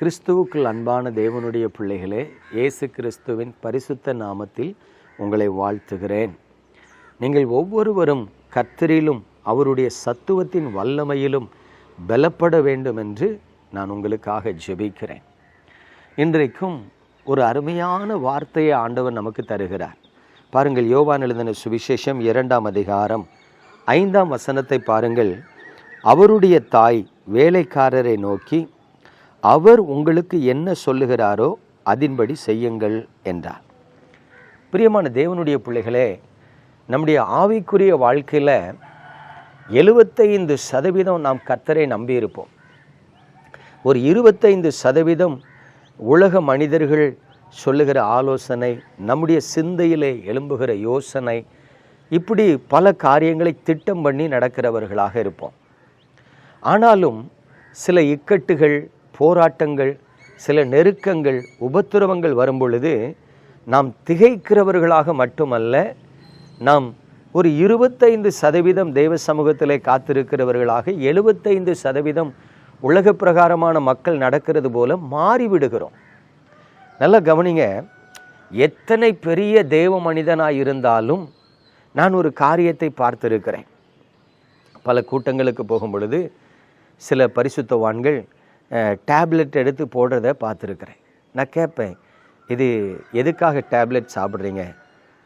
கிறிஸ்துவுக்குள் அன்பான தேவனுடைய பிள்ளைகளே, இயேசு கிறிஸ்துவின் பரிசுத்த நாமத்தில் உங்களை வாழ்த்துகிறேன். நீங்கள் ஒவ்வொருவரும் கர்த்தரிலும் அவருடைய சத்துவத்தின் வல்லமையிலும் பலப்பட வேண்டும் என்று நான் உங்களுக்காக ஜெபிக்கிறேன். இன்றைக்கும் ஒரு அருமையான வார்த்தையை ஆண்டவர் நமக்கு தருகிறார். பாருங்கள், யோவான் எழுதின சுவிசேஷம் 2ஆம் அதிகாரம் 5ஆம் வசனத்தை பாருங்கள். அவருடைய தாய் வேலைக்காரரை நோக்கி, அவர் உங்களுக்கு என்ன சொல்லுகிறாரோ அதின்படி செய்யுங்கள் என்றார். பிரியமான தேவனுடைய பிள்ளைகளே, நம்முடைய ஆவிக்குரிய வாழ்க்கையில் 75% நாம் கர்த்தரை நம்பியிருப்போம். ஒரு 25% உலக மனிதர்கள் சொல்லுகிற ஆலோசனை, நம்முடைய சிந்தையிலே எழும்புகிற யோசனை, இப்படி பல காரியங்களை திட்டம் பண்ணி நடக்கிறவர்களாக இருப்போம். ஆனாலும் சில இக்கட்டுகள், போராட்டங்கள், சில நெருக்கங்கள், உபத்திரவங்கள் வரும் பொழுது நாம் திகைக்கிறவர்களாக மட்டுமல்ல, நாம் ஒரு 25% தேவ சமூகத்திலே காத்திருக்கிறவர்களாக 75% உலக பிரகாரமான மக்கள் நடக்கிறது போல மாறிவிடுகிறோம். நல்லா கவனிங்க, எத்தனை பெரிய தேவ மனிதனாய் இருந்தாலும் நான் ஒரு காரியத்தை பார்த்திருக்கிறேன். பல கூட்டங்களுக்கு போகும் பொழுது சில பரிசுத்தவான்கள் டேப்லெட் எடுத்து போடுறத பார்த்துருக்குறேன். நான் கேட்பேன், இது எதுக்காக டேப்லெட் சாப்பிட்றீங்க?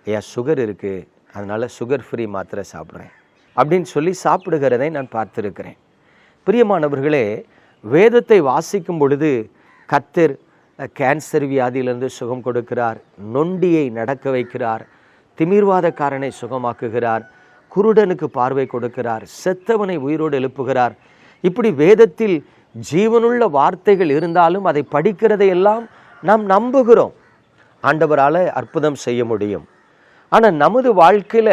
ஐயா, சுகர் இருக்குது, அதனால் சுகர் ஃப்ரீ மாத்திரை சாப்பிட்றேன் அப்படின்னு சொல்லி சாப்பிடுகிறதை நான் பார்த்துருக்கிறேன். பிரியமானவர்களே, வேதத்தை வாசிக்கும் பொழுது கர்த்தர் கேன்சர் வியாதியிலிருந்து சுகம் கொடுக்கிறார், நொண்டியை நடக்க வைக்கிறார், திமிர்வாதக்காரனை சுகமாக்குகிறார், குருடனுக்கு பார்வை கொடுக்கிறார், செத்தவனை உயிரோடு எழுப்புகிறார். இப்படி வேதத்தில் ஜீவனுள்ள வார்த்தைகள் இருந்தாலும் அதை படிக்கிறதையெல்லாம் நாம் நம்புகிறோம். ஆண்டவரால் அற்புதம் செய்ய முடியும். ஆனால் நமது வாழ்க்கையில்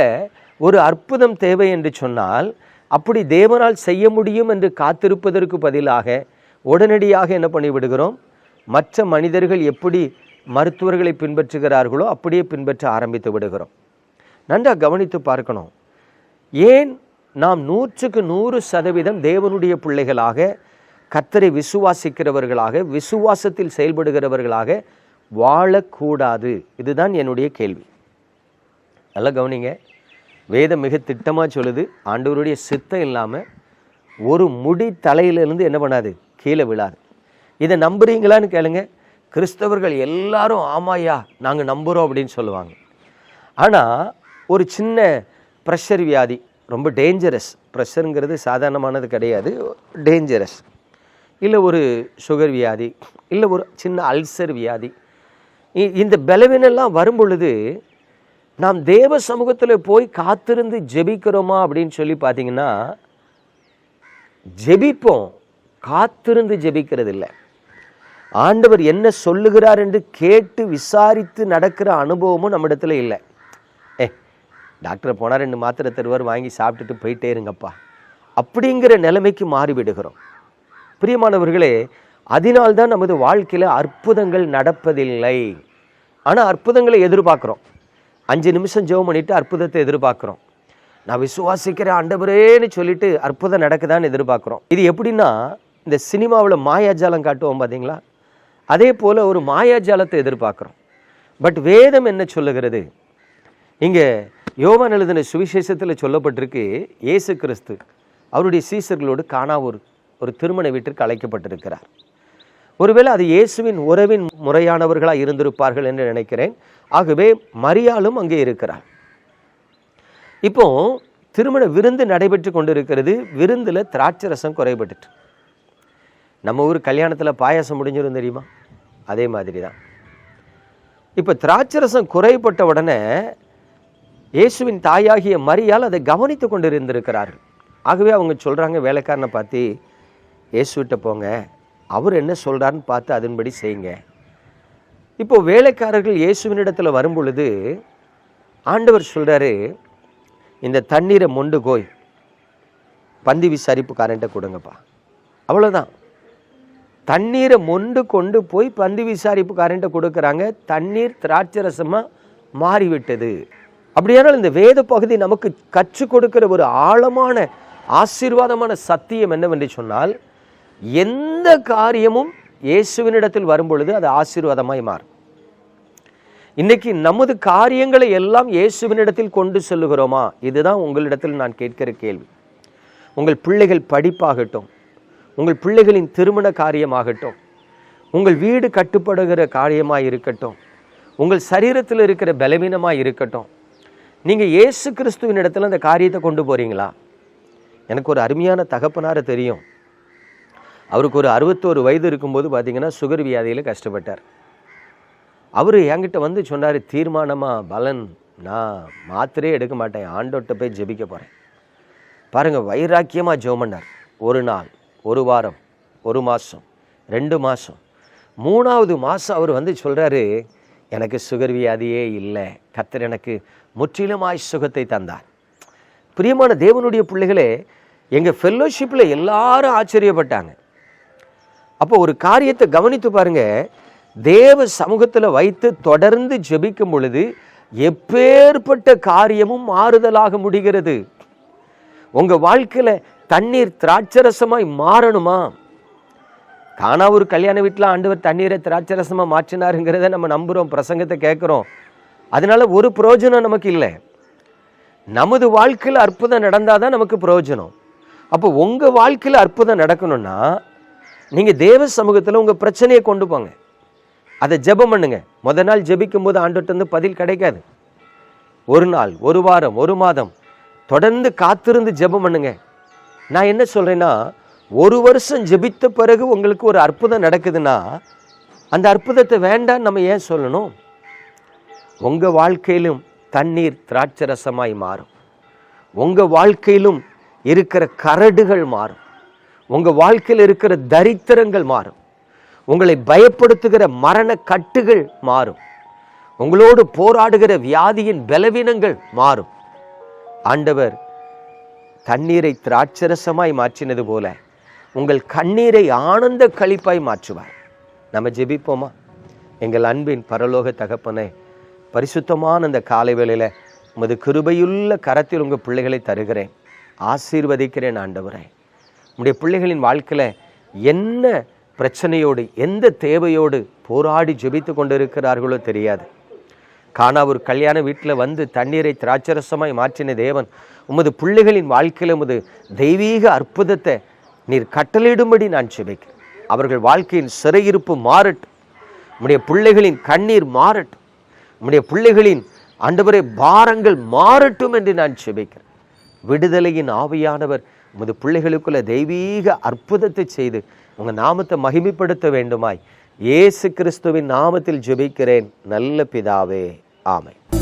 ஒரு அற்புதம் தேவை என்று சொன்னால், அப்படி தேவனால் செய்ய முடியும் என்று காத்திருப்பதற்கு பதிலாக உடனடியாக என்ன பண்ணிவிடுகிறோம்? மற்ற மனிதர்கள் எப்படி மருத்துவர்களை பின்பற்றுகிறார்களோ அப்படியே பின்பற்ற ஆரம்பித்து விடுகிறோம். நன்றாக கவனித்து பார்க்கணும். ஏன் நாம் 100% தேவனுடைய பிள்ளைகளாக, கர்த்தரை விசுவாசிக்கிறவர்களாக, விசுவாசத்தில் செயல்படுகிறவர்களாக வாழக்கூடாது? இதுதான் என்னுடைய கேள்வி. நல்லா கவனிங்க, வேதம் மிக திட்டமாக சொல்லுது, ஆண்டவருடைய சித்தம் இல்லாமல் ஒரு முடி தலையிலிருந்து என்ன பண்ணாது, கீழே விழாது. இதை நம்புறீங்களான்னு கேளுங்க. கிறிஸ்தவர்கள் எல்லாரும் ஆமாயா நாங்கள் நம்புகிறோம் அப்படின்னு சொல்லுவாங்க. ஆனால் ஒரு சின்ன ப்ரெஷர் வியாதி, ரொம்ப டேஞ்சரஸ், ப்ரெஷருங்கிறது சாதாரணமானது கிடையாது, டேஞ்சரஸ், இல்லை ஒரு சுகர் வியாதி, இல்லை ஒரு சின்ன அல்சர் வியாதி, இந்த பலவீனெல்லாம் வரும் பொழுது நாம் தேவ சமூகத்தில் போய் காத்திருந்து ஜெபிக்கிறோமா அப்படின்னு சொல்லி பார்த்தீங்கன்னா, ஜெபிப்போம், காத்திருந்து ஜெபிக்கிறது இல்லை. ஆண்டவர் என்ன சொல்லுகிறார் என்று கேட்டு விசாரித்து நடக்கிற அனுபவமும் நம்மிடத்துல இல்லை. டாக்டரை போனால் 2 மாத்திரை தருவார், வாங்கி சாப்பிட்டுட்டு போயிட்டே இருங்கப்பா அப்படிங்கிற நிலைமைக்கு மாறிவிடுகிறோம். பிரியமானவர்களே, அதனால்தான் நமது வாழ்க்கையில் அற்புதங்கள் நடப்பதில்லை. ஆனால் அற்புதங்களை எதிர்பார்க்குறோம். 5 நிமிஷம் ஜெபம் பண்ணிட்டு அற்புதத்தை எதிர்பார்க்குறோம். நான் விசுவாசிக்கிற ஆண்டவரேன்னு சொல்லிட்டு அற்புதம் நடக்குதான்னு எதிர்பார்க்குறோம். இது எப்படின்னா, இந்த சினிமாவில் மாயாஜாலம் காட்டுவோம் பார்த்தீங்களா, அதே போல் ஒரு மாயாஜாலத்தை எதிர்பார்க்குறோம். பட் வேதம் என்ன சொல்லுகிறது? இங்கே யோவான் எழுதின சுவிசேஷத்தில் சொல்லப்பட்டிருக்கு, இயேசு கிறிஸ்து அவருடைய சீசர்களோடு கானா ஒரு திருமண வீட்டிற்கு அழைக்கப்பட்டிருக்கிறார். ஒருவேளை அது இயேசுவின் உறவின் முறையானவர்களாக இருந்திருப்பார்கள் என்று நினைக்கிறேன். ஆகவே மரியாளும் அங்கே இருக்கிறார். இப்போ திருமண விருந்து நடைபெற்று கொண்டிருக்கிறது. விருந்தில் திராட்சை ரசம் குறைபட்டுட்டு, நம்ம ஊர் கல்யாணத்தில் பாயாசம் முடிஞ்சிடும் தெரியுமா, அதே மாதிரி தான். இப்போ திராட்சை ரசம் குறைபட்ட உடனே இயேசுவின் தாயாகிய மரியாள் அதை கவனித்து கொண்டு இருந்திருக்கிறார்கள். ஆகவே அவங்க சொல்கிறாங்க, வேலைக்காரனை பார்த்து, இயேசுவிட்ட போங்க, அவர் என்ன சொல்கிறாருன்னு பார்த்து அதன்படி செய்யுங்க. இப்போ வேலைக்காரர்கள் இயேசுவினிடத்தில் வரும் பொழுது ஆண்டவர் சொல்கிறாரு, இந்த தண்ணீரை மொண்டு போய் பந்தி விசாரிப்புக்காரன்ட்ட கொடுங்கப்பா. அவ்வளோதான். தண்ணீரை மொண்டு கொண்டு போய் பந்தி விசாரிப்புக்காரன்ட்ட கொடுக்குறாங்க. தண்ணீர் திராட்சை ரசமாக மாறிவிட்டது. அப்படியானால் இந்த வேத பகுதி நமக்கு கற்றுக் கொடுக்கிற ஒரு ஆழமான ஆசீர்வாதமான சத்தியம் என்னவென்று சொன்னால், எந்த காரியமும் இயேசுவினிடத்தில் வரும் பொழுது அது ஆசீர்வாதமாய் மாறும். இன்னைக்கு நமது காரியங்களை எல்லாம் இயேசுவினிடத்தில் கொண்டு செல்லுகிறோமா? இதுதான் உங்களிடத்தில் நான் கேட்கிற கேள்வி. உங்கள் பிள்ளைகள் படிப்பாகட்டும், உங்கள் பிள்ளைகளின் திருமண காரியமாகட்டும், உங்கள் வீடு கட்டுப்படுகிற காரியமாக இருக்கட்டும், உங்கள் சரீரத்தில் இருக்கிற பலவீனமாக இருக்கட்டும், நீங்கள் இயேசு கிறிஸ்துவின் இடத்துல அந்த காரியத்தை கொண்டு போகிறீங்களா? எனக்கு ஒரு அருமையான தகப்பனாரை தெரியும். அவருக்கு ஒரு 61 வயது இருக்கும்போது பார்த்தீங்கன்னா சுகர் வியாதியில் கஷ்டப்பட்டார். அவர் என்கிட்ட வந்து சொன்னார், தீர்மானமாக பலன், நான் மாத்திரையே எடுக்க மாட்டேன், ஆண்டோட்ட போய் ஜெபிக்க போகிறேன். பாருங்கள், வைராக்கியமாக ஜெபம் பண்ணார். ஒரு நாள், ஒரு வாரம், ஒரு மாதம், 2 மாதம், 3வது மாதம் அவர் வந்து சொல்கிறாரு, எனக்கு சுகர் வியாதியே இல்லை, கர்த்தர் எனக்கு முற்றிலுமாய் சுகத்தை தந்தார். பிரியமான தேவனுடைய பிள்ளைகளே, எங்கள் ஃபெல்லோஷிப்பில் எல்லாரும் ஆச்சரியப்பட்டாங்க. அப்போ ஒரு காரியத்தை கவனித்து பாருங்க, தேவ சமூகத்தில் வைத்து தொடர்ந்து ஜெபிக்கும் பொழுது எப்பேற்பட்ட காரியமும் மாறுதலாக முடிகிறது. உங்க வாழ்க்கையில தண்ணீர் திராட்சரசமாய் மாறணுமா? காணா ஒரு கல்யாண வீட்டில் ஆண்டவர் தண்ணீரை திராட்சரசமா மாற்றினாருங்கிறத நம்ம நம்புறோம், பிரசங்கத்தை கேட்குறோம். அதனால ஒரு பிரயோஜனம் நமக்கு இல்லை. நமது வாழ்க்கையில் அற்புதம் நடந்தாதான் நமக்கு பிரயோஜனம். அப்போ உங்க வாழ்க்கையில் அற்புதம் நடக்கணும்னா நீங்க தேவ சமூகத்தில் உங்க பிரச்சனையை கொண்டு போங்க, அதை ஜெபம் பண்ணுங்க. முதல் நாள் ஜெபிக்கும் போது ஆண்டவர்ட்ட இருந்து பதில் கிடைக்காது. ஒரு நாள், ஒரு வாரம், ஒரு மாதம் தொடர்ந்து காத்திருந்து ஜெபம் பண்ணுங்க. நான் என்ன சொல்றேன்னா, 1 வருஷம் ஜெபித்த பிறகு உங்களுக்கு ஒரு அற்புதம் நடக்குதுன்னா அந்த அற்புதத்தை வேண்டாம் நம்ம ஏன் சொல்லணும்? உங்க வாழ்க்கையிலும் தண்ணீர் திராட்சரசமாய் மாறும். உங்க வாழ்க்கையிலும் இருக்கிற கரடுகள் மாறும். உங்க வாழ்க்கையில் இருக்கிற தரித்திரங்கள் மாறும். உங்களை பயப்படுத்துகிற மரண கட்டுகள் மாறும். உங்களோடு போராடுகிற வியாதியின் பலவீனங்கள் மாறும். ஆண்டவர் தண்ணீரை திராட்சரசமாய் மாற்றினது போல உங்கள் கண்ணீரை ஆனந்த களிப்பாய் மாற்றுவார். நம்ம ஜெபிப்போமா? எங்கள் அன்பின் பரலோக தகப்பனே, பரிசுத்தமான அந்த காலை வேளையில உமது கிருபையுள்ள கரத்தில் உங்கள் பிள்ளைகளை தருகிறேன், ஆசீர்வதிக்கிறேன். ஆண்டவரே, உம்முடைய பிள்ளைகளின் வாழ்க்கையில என்ன பிரச்சனையோடு, எந்த தேவையோடு போராடி ஜெபித்து கொண்டிருக்கிறார்களோ தெரியாது. காணா ஒரு கல்யாண வீட்டில் வந்து தண்ணீரை திராட்சரசமாய் மாற்றின தேவன் உமது பிள்ளைகளின் வாழ்க்கையில் உமது தெய்வீக அற்புதத்தை நீர் கட்டளையிடும்படி நான் ஜெபிக்கிறேன். அவர்கள் வாழ்க்கையின் சிறையிருப்பு மாறட்டும். உம்முடைய பிள்ளைகளின் கண்ணீர் மாறட்டும். உம்முடைய பிள்ளைகளின் ஆண்டவரே பாரங்கள் மாறட்டும் என்று நான் ஜெபிக்கிறேன். விடுதலையின் ஆவியானவர் உமது பிள்ளைகளுக்குள்ள தெய்வீக அற்புதத்தை செய்து உங்கள் நாமத்தை மகிமைப்படுத்த வேண்டுமாய் இயேசு கிறிஸ்துவின் நாமத்தில் ஜெபிக்கிறேன் நல்ல பிதாவே, ஆமென்.